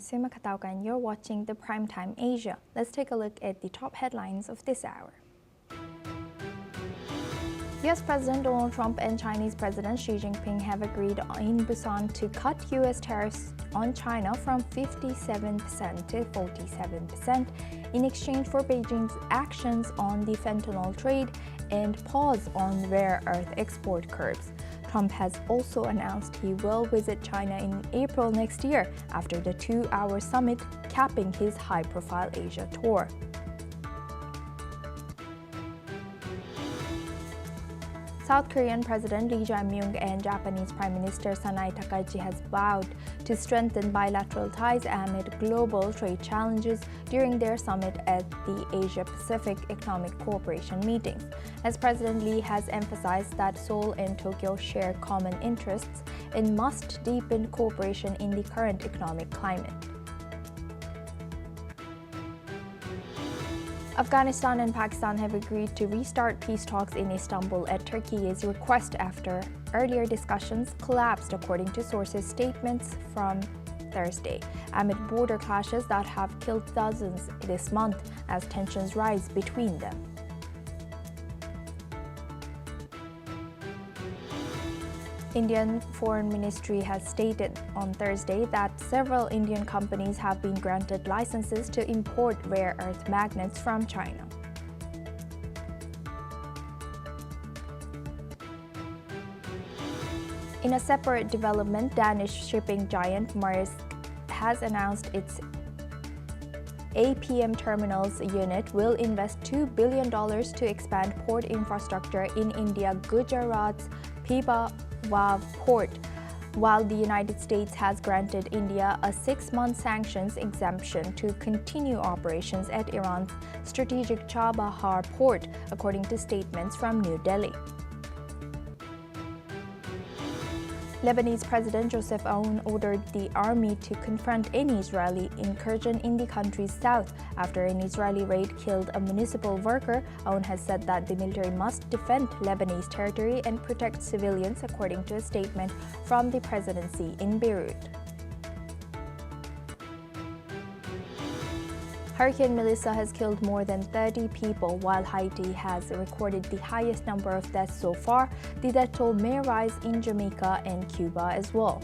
Suma Katauka and you're watching the Primetime Asia. Let's take a look at the top headlines of this hour. US President Donald Trump and Chinese President Xi Jinping have agreed in Busan to cut US tariffs on China from 57% to 47% in exchange for Beijing's actions on the fentanyl trade and pause on rare earth export curbs. Trump has also announced he will visit China in April next year after the two-hour summit, capping his high-profile Asia tour. South Korean President Lee Jae-myung and Japanese Prime Minister Sanai Takaichi has vowed to strengthen bilateral ties amid global trade challenges during their summit at the Asia-Pacific Economic Cooperation meetings, as President Lee has emphasized that Seoul and Tokyo share common interests and must deepen cooperation in the current economic climate. Afghanistan and Pakistan have agreed to restart peace talks in Istanbul at Turkey's request after earlier discussions collapsed, according to sources' statements from Thursday, amid border clashes that have killed dozens this month as tensions rise between them. Indian Foreign Ministry has stated on Thursday that several Indian companies have been granted licenses to import rare earth magnets from China. In a separate development, Danish shipping giant Maersk has announced its APM Terminals unit will invest $2 billion to expand port infrastructure in India Gujarat's Pipavav port, while the United States has granted India a 6-month sanctions exemption to continue operations at Iran's strategic Chabahar port, according to statements from New Delhi. Lebanese President Joseph Aoun ordered the army to confront any Israeli incursion in the country's south after an Israeli raid killed a municipal worker. Aoun has said that the military must defend Lebanese territory and protect civilians, according to a statement from the presidency in Beirut. Hurricane Melissa has killed more than 30 people, while Haiti has recorded the highest number of deaths so far. The death toll may rise in Jamaica and Cuba as well.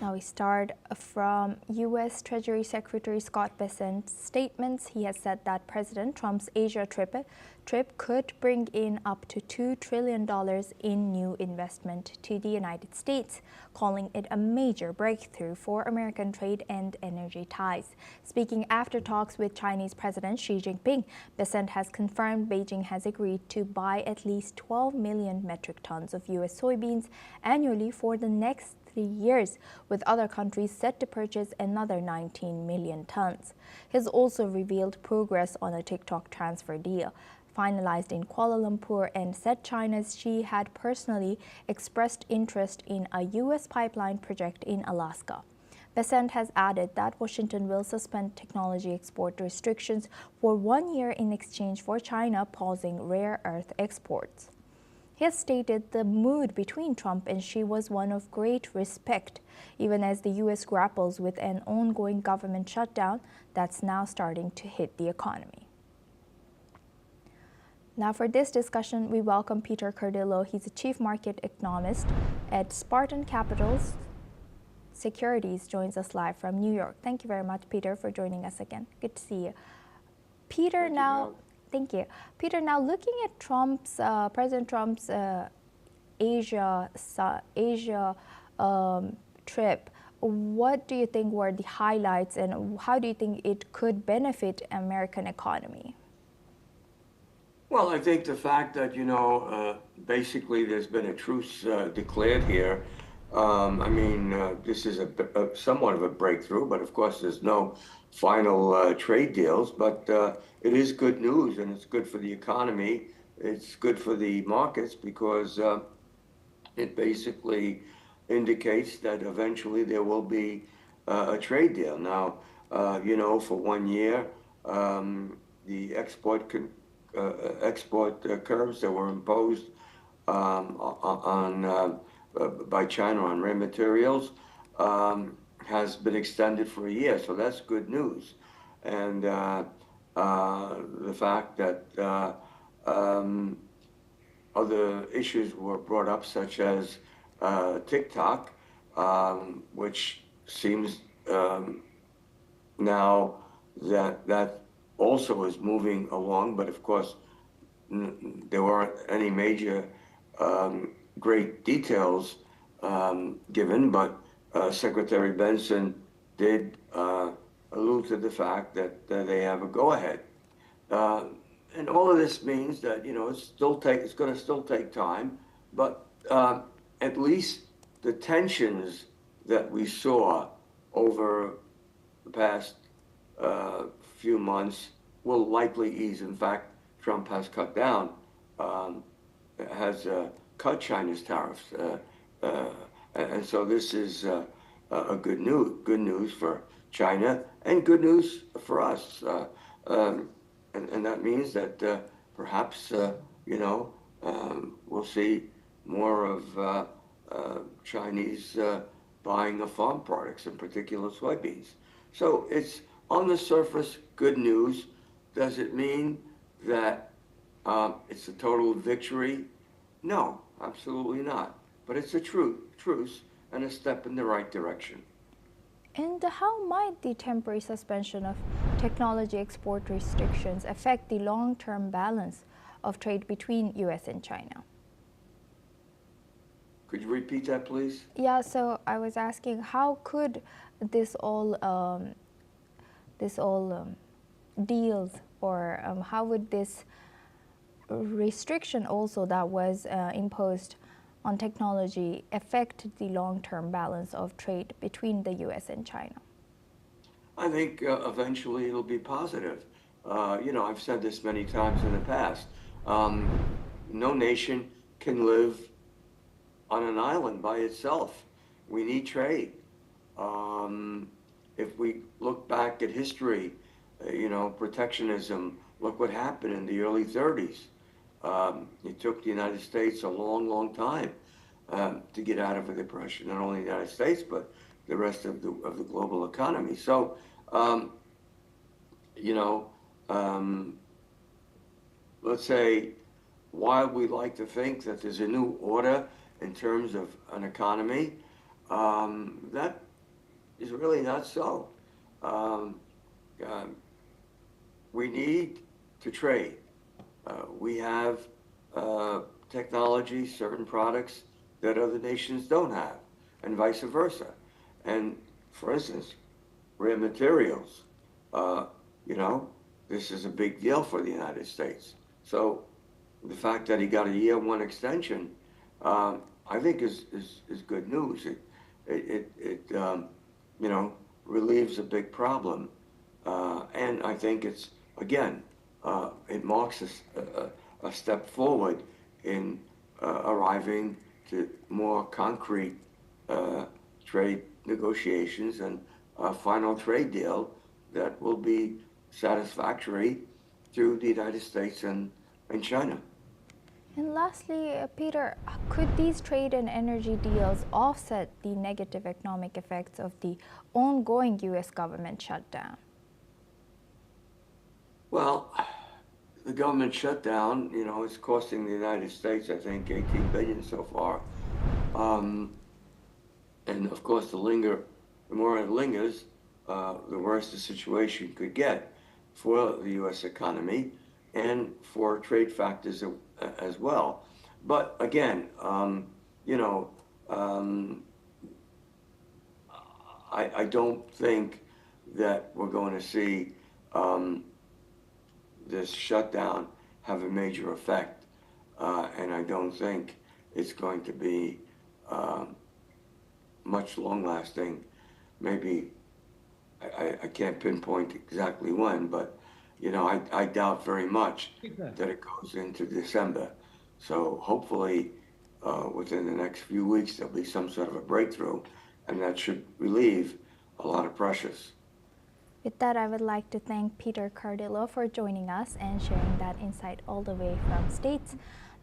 Now we start from U.S. Treasury Secretary Scott Bessent's statements. He has said that President Trump's Asia trip could bring in up to $2 trillion in new investment to the United States, calling it a major breakthrough for American trade and energy ties. Speaking after talks with Chinese President Xi Jinping, Bessent has confirmed Beijing has agreed to buy at least 12 million metric tons of U.S. soybeans annually for the next 3 years, with other countries set to purchase another 19 million tons. He has also revealed progress on a TikTok transfer deal finalized in Kuala Lumpur and said China's Xi had personally expressed interest in a U.S. pipeline project in Alaska. Bessent has added that Washington will suspend technology export restrictions for 1 year in exchange for China pausing rare earth exports. He has stated the mood between Trump and Xi was one of great respect, even as the U.S. grapples with an ongoing government shutdown that's now starting to hit the economy. Now for this discussion, we welcome Peter Cardillo. He's a chief market economist at Spartan Capital Securities, joins us live from New York. Thank you very much, Peter, for joining us again. Good to see you. Peter, Thank you. Peter, now looking at President Trump's Asia trip, what do you think were the highlights and how do you think it could benefit American economy? Well, I think the fact that, basically there's been a truce declared here. This is somewhat of a breakthrough, but of course there's no final trade deals. But it is good news, and it's good for the economy. It's good for the markets because it basically indicates that eventually there will be a trade deal. Now, for 1 year, the export curbs that were imposed on by China on rare materials has been extended for a year, so that's good news. And the fact that um, other issues were brought up, such as TikTok, which seems now that also is moving along, but of course there weren't any major great details given, but Secretary Benson did allude to the fact that they have a go-ahead. Uh, and all of this means that, it's going to still take time, but at least the tensions that we saw over the past few months will likely ease. In fact, Trump has cut down, um, has cut China's tariffs, uh, and so this is a good news for China and good news for us. Um, and that means that perhaps we'll see more of Chinese buying of farm products, in particular soybeans. So it's on the surface good news. Does it mean that it's a total victory? No, absolutely not. But it's a truce and a step in the right direction. And how might the temporary suspension of technology export restrictions affect the long-term balance of trade between US and China? Could you repeat that, please? Yeah, so I was asking, how could this all deals, or how would this restriction also that was imposed on technology affect the long-term balance of trade between the US and China? I think eventually it'll be positive. I've said this many times in the past. Um, no nation can live on an island by itself. We need trade. Um, if we look back at history, protectionism, look what happened in the early 30s. It took the United States a long, long time to get out of a depression, not only the United States, but the rest of the global economy. So, um, you know, um, let's say, while we like to think that there's a new order in terms of an economy, that is really not so. Um, um, we need to trade. We have technology, certain products that other nations don't have, and vice versa. And for instance, rare materials, uh, you know, this is a big deal for the United States. So the fact that he got a year one extension, I think is good news. It relieves a big problem. And I think it's, again, it marks a step forward in arriving to more concrete trade negotiations and a final trade deal that will be satisfactory to the United States and China. And lastly, Peter, could these trade and energy deals offset the negative economic effects of the ongoing US government shutdown? Well, the government shutdown, is costing the United States, I think, 18 billion so far. And of course, the more it lingers, the worse the situation could get for the U.S. economy and for trade factors as well. But again, I don't think that we're going to see this shutdown have a major effect, and I don't think it's going to be much long-lasting. Maybe I can't pinpoint exactly when, but I doubt very much that it goes into December. So hopefully, within the next few weeks, there'll be some sort of a breakthrough, and that should relieve a lot of pressures. With that, I would like to thank Peter Cardillo for joining us and sharing that insight all the way from States.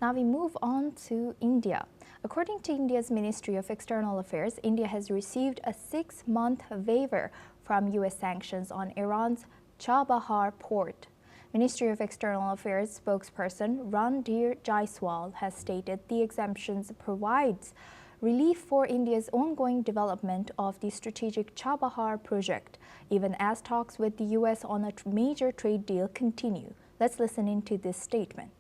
Now we move on to India. According to India's Ministry of External Affairs, India has received a 6-month waiver from U.S. sanctions on Iran's Chabahar port. Ministry of External Affairs spokesperson Randhir Jaiswal has stated the exemptions provides relief for India's ongoing development of the strategic Chabahar project, even as talks with the U.S. on a major trade deal continue. Let's listen into this statement.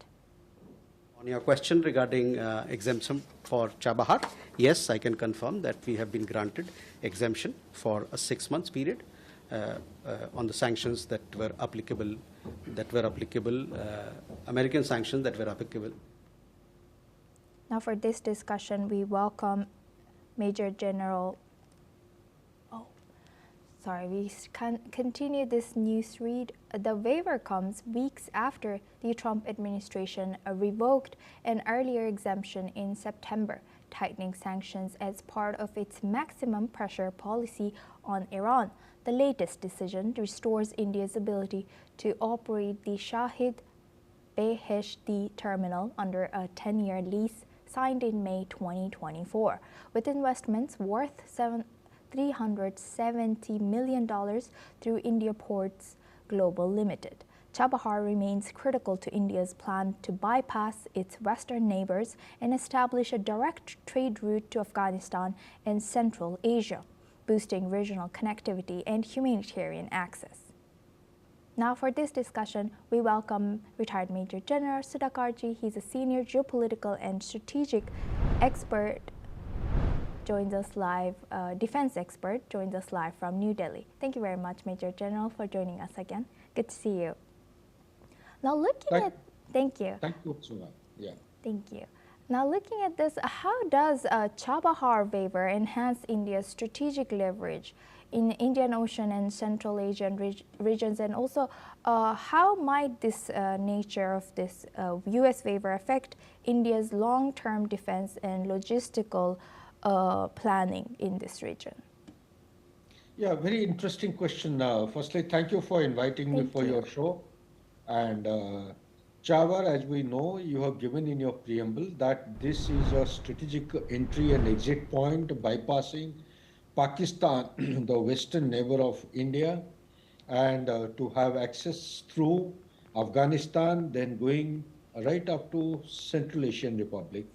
On your question regarding exemption for Chabahar, yes, I can confirm that we have been granted exemption for a 6-month period on the sanctions that were applicable, American sanctions that were applicable. Now for this discussion, we welcome Major General. We can continue this news read. The waiver comes weeks after the Trump administration revoked an earlier exemption in September, tightening sanctions as part of its maximum pressure policy on Iran. The latest decision restores India's ability to operate the Shahid Beheshti terminal under a 10-year lease signed in May 2024, with investments worth $370 million through India Ports Global Limited. Chabahar remains critical to India's plan to bypass its western neighbors and establish a direct trade route to Afghanistan and Central Asia, boosting regional connectivity and humanitarian access. Now for this discussion, we welcome retired Major General Sudhakarji. He's a senior geopolitical and strategic expert, joins us live, defense expert, joins us live from New Delhi. Thank you very much, Major General, for joining us again. Good to see you. Now thank you. Thank you, Suna. Yeah. Thank you. Now looking at this, how does Chabahar waiver enhance India's strategic leverage in Indian Ocean and Central Asian regions, and also how might this nature of this U.S. waiver affect India's long-term defense and logistical planning in this region? Yeah, very interesting question. Firstly, thank you for inviting me for your show. And Chabahar, as we know, you have given in your preamble that this is a strategic entry and exit point bypassing Pakistan, the western neighbor of India, and to have access through Afghanistan, then going right up to Central Asian Republic,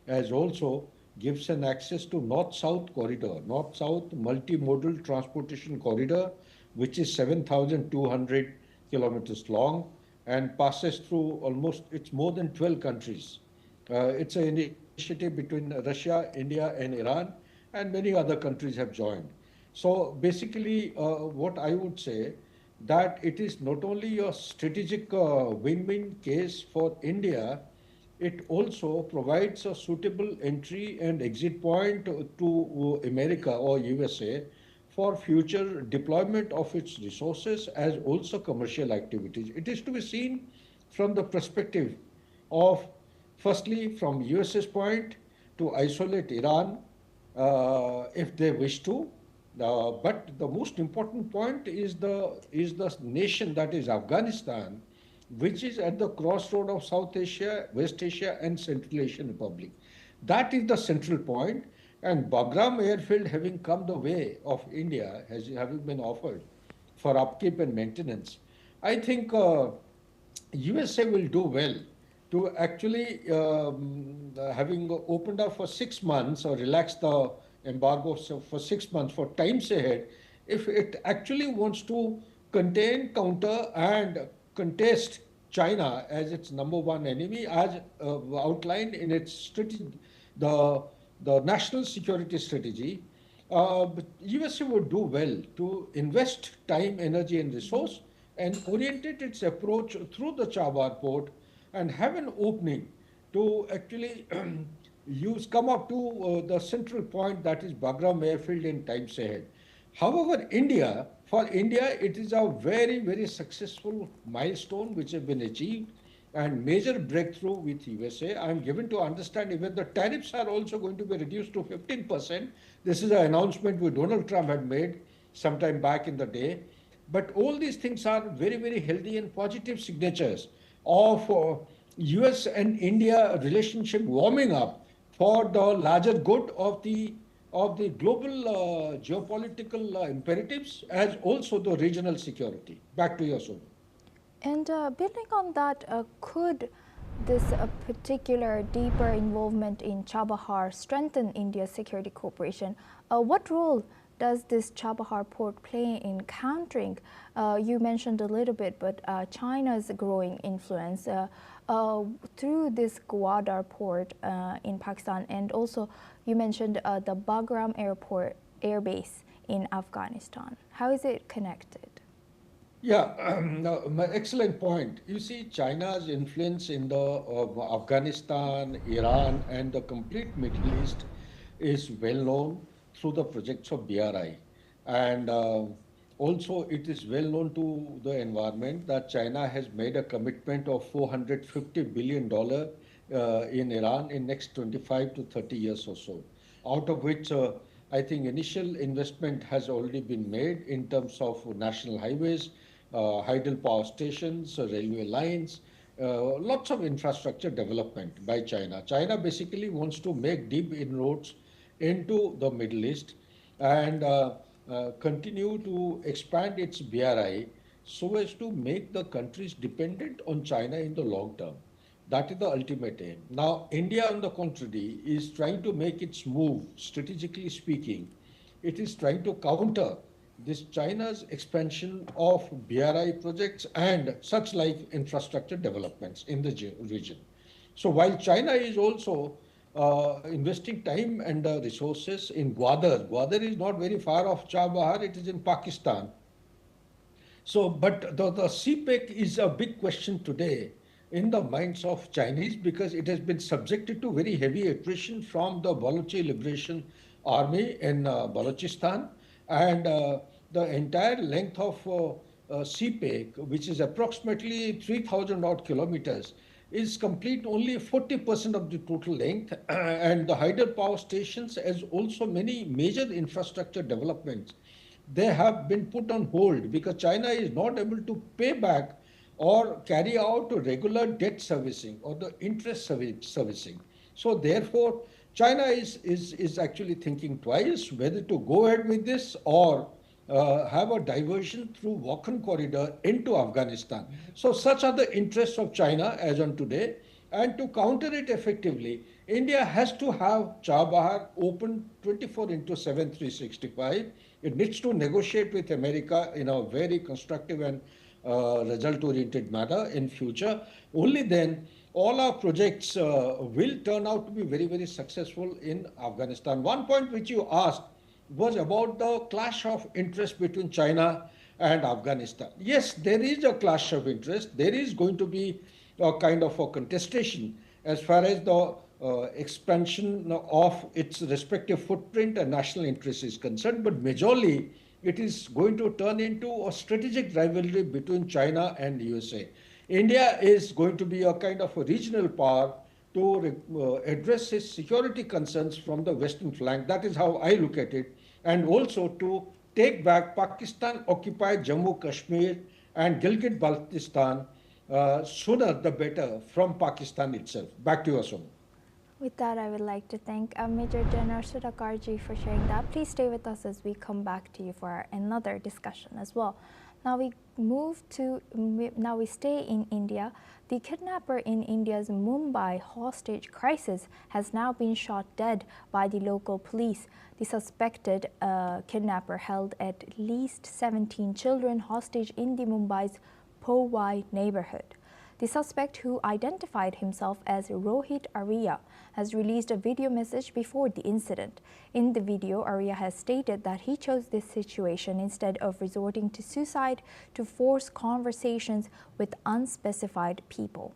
as also gives an access to north-south corridor, north-south multimodal transportation corridor, which is 7,200 kilometers long and passes through it's more than 12 countries. It's an initiative between Russia, India and Iran, and many other countries have joined. So basically what I would say that it is not only a strategic win-win case for India, it also provides a suitable entry and exit point to America or USA for future deployment of its resources as also commercial activities. It is to be seen from the perspective of, firstly, from US's point to isolate Iran if they wish to. But the most important point is the nation that is Afghanistan, which is at the crossroad of South Asia, West Asia and Central Asian Republic. That is the central point. And Bagram airfield having come the way of India, having been offered for upkeep and maintenance, I think USA will do well to actually having opened up for 6 months or relaxed the embargo for 6 months for times ahead, if it actually wants to contain, counter and contest China as its number one enemy, as outlined in its strategy, the national security strategy, USA would do well to invest time, energy and resource and orientate its approach through the Chabahar port and have an opening to actually come up to the central point, that is Bagram airfield, in times ahead. However, for India, it is a very, very successful milestone which has been achieved and major breakthrough with USA. I am given to understand even the tariffs are also going to be reduced to 15%. This is an announcement which Donald Trump had made sometime back in the day. But all these things are very, very healthy and positive signatures of US and India relationship warming up for the larger good of the global geopolitical imperatives as also the regional security. Back to you, Sonu. And building on that, could this particular deeper involvement in Chabahar strengthen India's security cooperation? What role does this Chabahar port play in countering, you mentioned a little bit, but China's growing influence through this Gwadar port in Pakistan, and also you mentioned the Bagram airport airbase in Afghanistan. How is it connected? Yeah, no, excellent point. You see, China's influence in the Afghanistan, Iran, and the complete Middle East is well known through the projects of BRI. And also, it is well known to the environment that China has made a commitment of $450 billion in Iran in next 25 to 30 years or so, out of which I think initial investment has already been made in terms of national highways, hydel power stations, railway lines, lots of infrastructure development by China. China basically wants to make deep inroads into the Middle East and continue to expand its BRI so as to make the countries dependent on China in the long term. That is the ultimate aim. Now, India, on the contrary, is trying to make its move, strategically speaking. It is trying to counter this China's expansion of BRI projects and such like infrastructure developments in the region. So while China is also investing time and resources in Gwadar, Gwadar is not very far off Chabahar, it is in Pakistan. So, but the CPEC is a big question today in the minds of Chinese because it has been subjected to very heavy attrition from the Balochi Liberation Army in Balochistan, and the entire length of CPEC, which is approximately 3,000 odd kilometers, is complete only 40% of the total length, and the hydropower stations, as also many major infrastructure developments, they have been put on hold because China is not able to pay back or carry out regular debt servicing or the interest servicing. So therefore, China is actually thinking twice whether to go ahead with this or have a diversion through Wakhan corridor into Afghanistan. So such are the interests of China as on today. And to counter it effectively, India has to have Chabahar open 24 into 7, 365. It needs to negotiate with America in a very constructive and result-oriented manner in future. Only then all our projects will turn out to be very, very successful in Afghanistan. One point which you asked was about the clash of interest between China and Afghanistan. Yes, there is a clash of interest. There is going to be a kind of a contestation as far as the expansion of its respective footprint and national interest is concerned, but majorly it is going to turn into a strategic rivalry between China and USA. India is going to be a kind of a regional power to address its security concerns from the western flank. That is how I look at it. And also to take back Pakistan-occupied Jammu Kashmir and Gilgit-Baltistan sooner the better from Pakistan itself. Back to you, Asum. With that, I would like to thank Major General Sudhakarji for sharing that. Please stay with us as we come back to you for another discussion as well. Now we stay in India. The kidnapper in India's Mumbai hostage crisis has now been shot dead by the local police. The suspected kidnapper held at least 17 children hostage in the Mumbai's Powai neighborhood. The suspect, who identified himself as Rohit Arya, has released a video message before the incident. In the video, Arya has stated that he chose this situation instead of resorting to suicide to force conversations with unspecified people.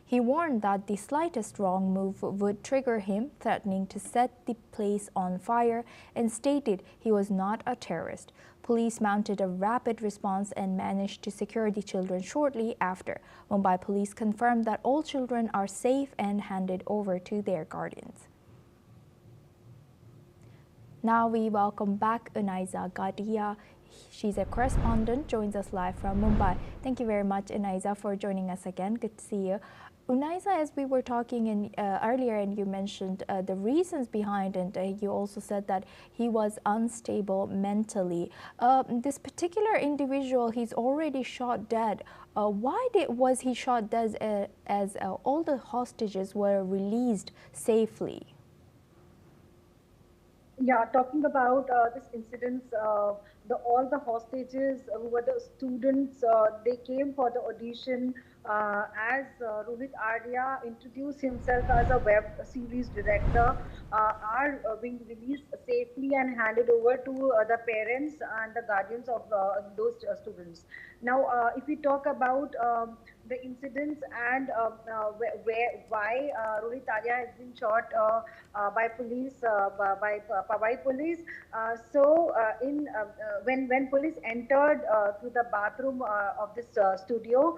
He warned that the slightest wrong move would trigger him, threatening to set the place on fire, and stated he was not a terrorist. Police mounted a rapid response and managed to secure the children shortly after. Mumbai police confirmed that all children are safe and handed over to their guardians. Now we welcome back Unaiza Gadia. She's a correspondent, joins us live from Mumbai. Thank you very much, Unaiza, for joining us again. Good to see you. Unaisa, as we were talking earlier, and you mentioned the reasons behind it, you also said that he was unstable mentally. This particular individual, he's already shot dead. Why was he shot dead as all the hostages were released safely? Yeah, talking about this incident, all the hostages who were the students, they came for the audition as Rohit Arya introduced himself as a web series director, are being released safely and handed over to the parents and the guardians of those students. Now, if we talk about the incidents and why Rohit Arya has been shot by police, by police. When police entered to the bathroom of this studio,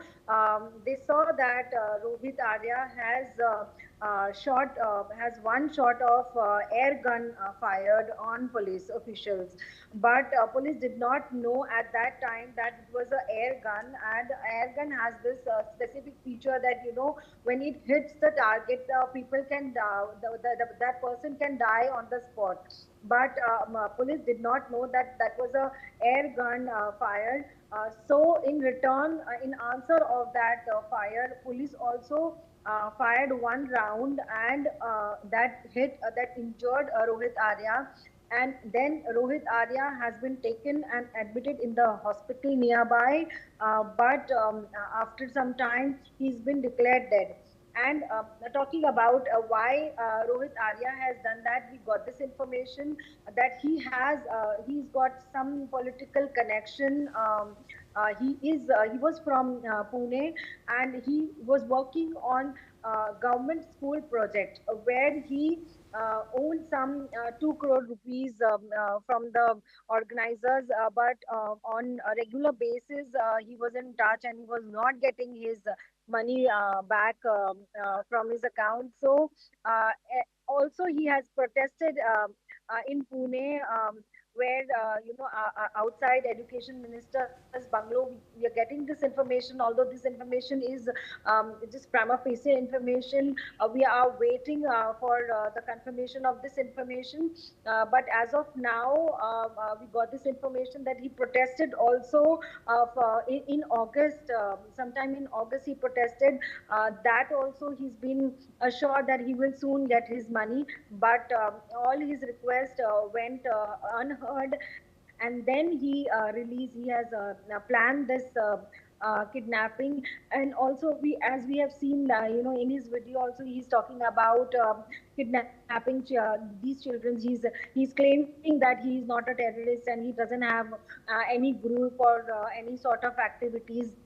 they saw that Rohit Arya has one shot of air gun fired on police officials, but police did not know at that time that it was an air gun, and air gun has this specific feature that when it hits the target, people can that person can die on the spot. But police did not know that that was a air gun fired. So in return, in answer of that fire, police also fired one round, and that injured Rohit Arya. And then Rohit Arya has been taken and admitted in the hospital nearby, but after some time he's been declared dead. And talking about why Rohit Arya has done that, we got this information that he's got some political connection. He was from Pune, and he was working on government school project where he owned some 2 crore rupees from the organizers, but on a regular basis he was in touch and he was not getting his money back from his account. So also he has protested in Pune, where outside education minister's bungalow. We are getting this information, although this information is just prima facie information. We are waiting for the confirmation of this information. But as of now, we got this information that he protested also in August. Sometime in August, he protested. That also, he's been assured that he will soon get his money. But all his requests went unheard, and then he released. He has planned this kidnapping, and also as we have seen, in his video also he's talking about kidnapping these children. He's claiming that he is not a terrorist and he doesn't have any group or any sort of activities.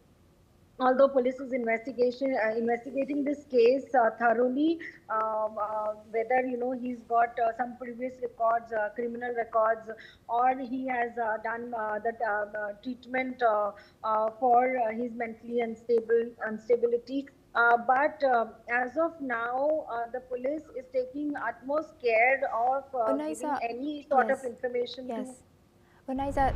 Although police is investigating this case thoroughly, whether he's got some previous records, criminal records, or he has done the treatment for his mentally unstable instability. But as of now, the police is taking utmost care of giving Unaisa, any sort of yes, information to. yes. Unaisa,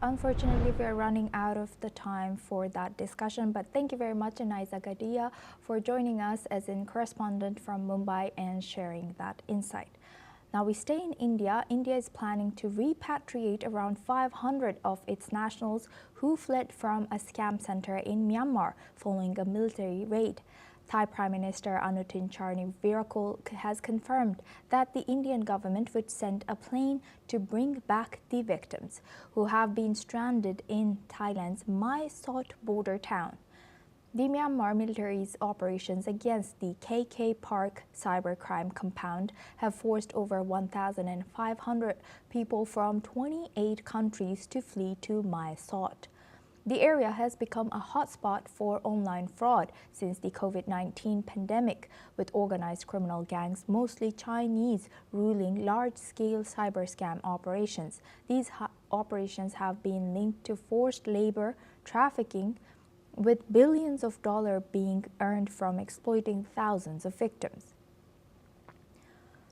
unfortunately, we are running out of the time for that discussion, but thank you very much, Unaisa Gadia, for joining us as a correspondent from Mumbai and sharing that insight. Now we stay in India. India is planning to repatriate around 500 of its nationals who fled from a scam center in Myanmar following a military raid. Thai Prime Minister Anutin Charnvirakul has confirmed that the Indian government would send a plane to bring back the victims who have been stranded in Thailand's Mae Sot border town. The Myanmar military's operations against the KK Park cybercrime compound have forced over 1,500 people from 28 countries to flee to Mae Sot. The area has become a hotspot for online fraud since the COVID-19 pandemic, with organized criminal gangs, mostly Chinese, ruling large-scale cyber scam operations. These operations have been linked to forced labor trafficking, with billions of dollars being earned from exploiting thousands of victims.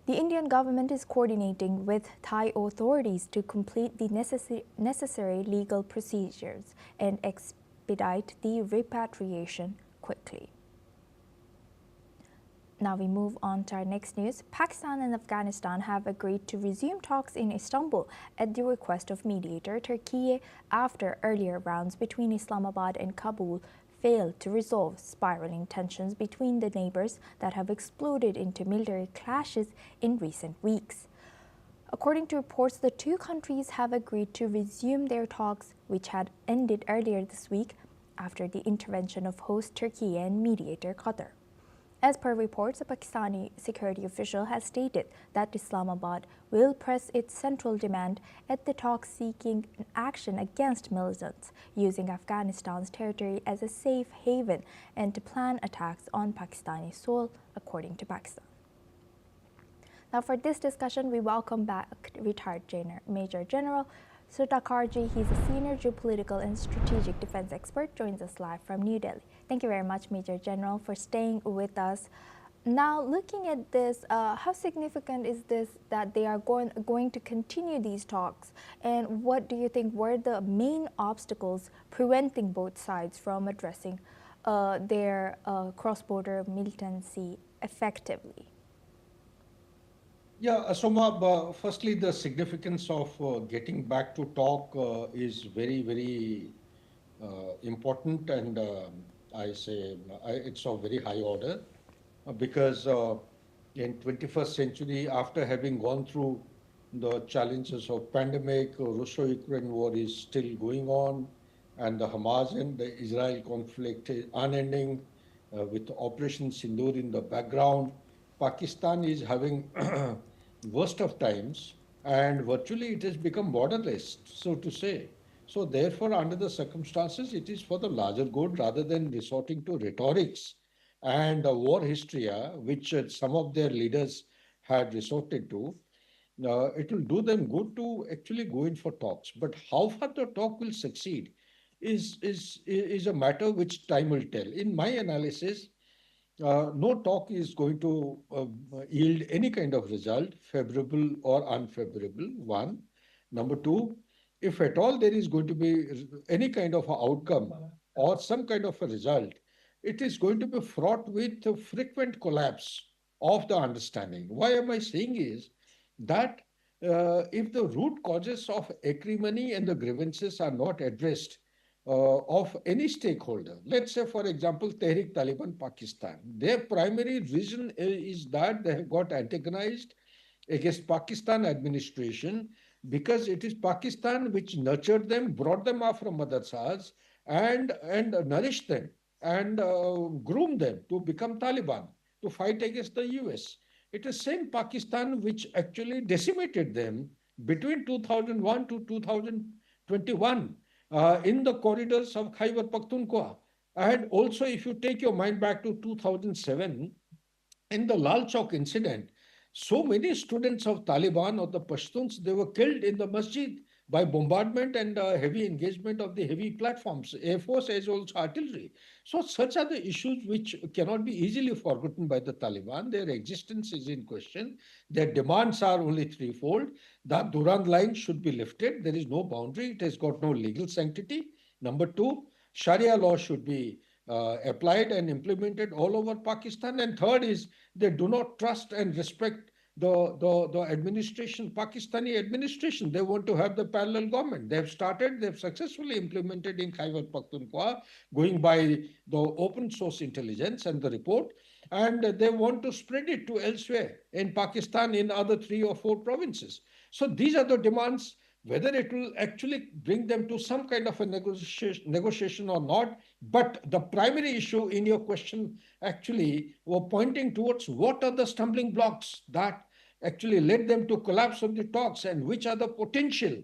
The Indian government is coordinating with Thai authorities to complete the necessary legal procedures and expedite the repatriation quickly. Now we move on to our next news. Pakistan and Afghanistan have agreed to resume talks in Istanbul at the request of mediator Turkey after earlier rounds between Islamabad and Kabul failed to resolve spiraling tensions between the neighbors that have exploded into military clashes in recent weeks. According to reports, the two countries have agreed to resume their talks, which had ended earlier this week after the intervention of host Turkey and mediator Qatar. As per reports, a Pakistani security official has stated that Islamabad will press its central demand at the talks seeking an action against militants using Afghanistan's territory as a safe haven and to plan attacks on Pakistani soil, according to Pakistan. Now, for this discussion, we welcome back retired Major General Sudhakarji. He's a senior geopolitical and strategic defense expert, joins us live from New Delhi. Thank you very much, Major General, for staying with us. Now, looking at this, how significant is this that they are going to continue these talks? And what do you think were the main obstacles preventing both sides from addressing their cross-border militancy effectively? Yeah, Asoma, firstly, the significance of getting back to talk is very, very important, and I say it's of very high order because in 21st century, after having gone through the challenges of pandemic, Russo-Ukraine war is still going on, and the Hamas and the Israel conflict is unending with Operation Sindoor in the background. Pakistan is having worst of times, and virtually it has become borderless, so to say. So therefore, under the circumstances, it is for the larger good rather than resorting to rhetorics and war hysteria, which some of their leaders had resorted to. It will do them good to actually go in for talks. But how far the talk will succeed is a matter which time will tell. In my analysis, no talk is going to yield any kind of result, favorable or unfavorable, one. Number two, if at all there is going to be any kind of a outcome or some kind of a result, it is going to be fraught with a frequent collapse of the understanding. Why am I saying is that if the root causes of acrimony and the grievances are not addressed, of any stakeholder. Let's say, for example, Tehrik Taliban Pakistan. Their primary reason is that they have got antagonized against Pakistan administration because it is Pakistan which nurtured them, brought them up from madrasas, and nourished them and groomed them to become Taliban, to fight against the US. It is same Pakistan which actually decimated them between 2001 to 2021 in the corridors of Khyber Pakhtunkhwa. And also, if you take your mind back to 2007, in the Lal Chowk incident, so many students of Taliban or the Pashtuns, they were killed in the masjid by bombardment and heavy engagement of the heavy platforms, Air Force as well as artillery. So such are the issues which cannot be easily forgotten by the Taliban. Their existence is in question. Their demands are only threefold. The Durand line should be lifted. There is no boundary. It has got no legal sanctity. Number two, Sharia law should be applied and implemented all over Pakistan. And third is they do not trust and respect the administration, Pakistani administration. They want to have the parallel government. They've successfully implemented in Khyber Pakhtunkhwa, going by the open source intelligence and the report, and they want to spread it to elsewhere in Pakistan in other 3 or 4 provinces. So these are the demands. Whether it will actually bring them to some kind of a negotiation or not, but the primary issue in your question actually were pointing towards what are the stumbling blocks that actually led them to collapse of the talks and which are the potential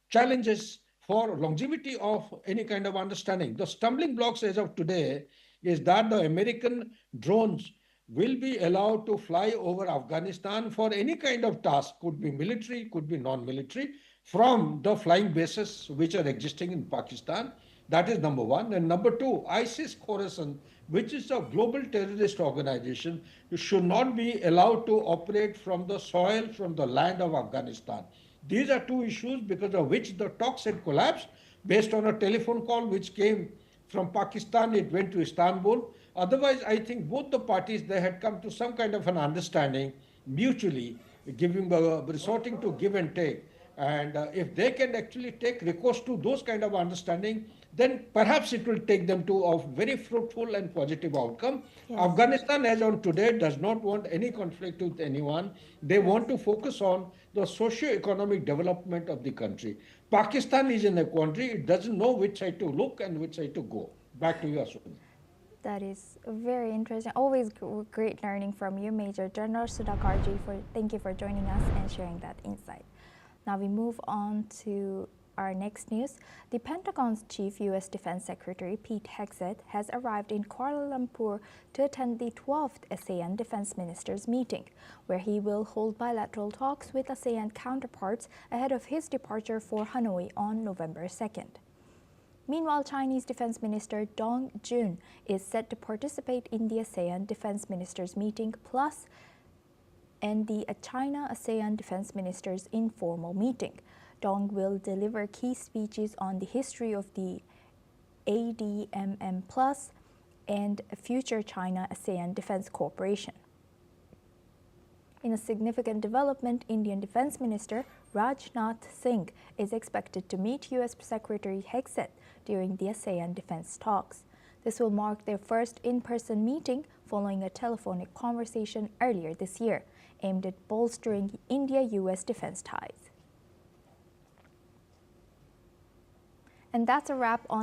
challenges for longevity of any kind of understanding. The stumbling blocks as of today is that the American drones will be allowed to fly over Afghanistan for any kind of task, could be military, could be non-military, from the flying bases which are existing in Pakistan. That is number one. And number two, ISIS Khorasan, which is a global terrorist organization, should not be allowed to operate from the soil, from the land of Afghanistan. These are two issues because of which the talks had collapsed based on a telephone call which came from Pakistan. It went to Istanbul. Otherwise, I think both the parties, they had come to some kind of an understanding mutually, resorting to give and take. And if they can actually take recourse to those kind of understanding, then perhaps it will take them to a very fruitful and positive outcome. Yes. Afghanistan, as on today, does not want any conflict with anyone. They want to focus on the socio-economic development of the country. Pakistan is in a quandary. It doesn't know which side to look and which side to go. Back to you, Aswini. That is very interesting. Always great learning from you, Major General Sudhakarji. Thank you for joining us and sharing that insight. Now we move on to our next news. The Pentagon's chief U.S. Defense Secretary Pete Hegseth has arrived in Kuala Lumpur to attend the 12th ASEAN Defense Ministers meeting, where he will hold bilateral talks with ASEAN counterparts ahead of his departure for Hanoi on November 2nd. Meanwhile, Chinese Defense Minister Dong Jun is set to participate in the ASEAN Defense Ministers meeting plus and the China-ASEAN Defense Ministers informal meeting. Dong will deliver key speeches on the history of the ADMM Plus and future China-ASEAN defense cooperation. In a significant development, Indian Defense Minister Rajnath Singh is expected to meet U.S. Secretary Hegseth during the ASEAN defense talks. This will mark their first in-person meeting following a telephonic conversation earlier this year, aimed at bolstering India-U.S. defense ties. And that's a wrap on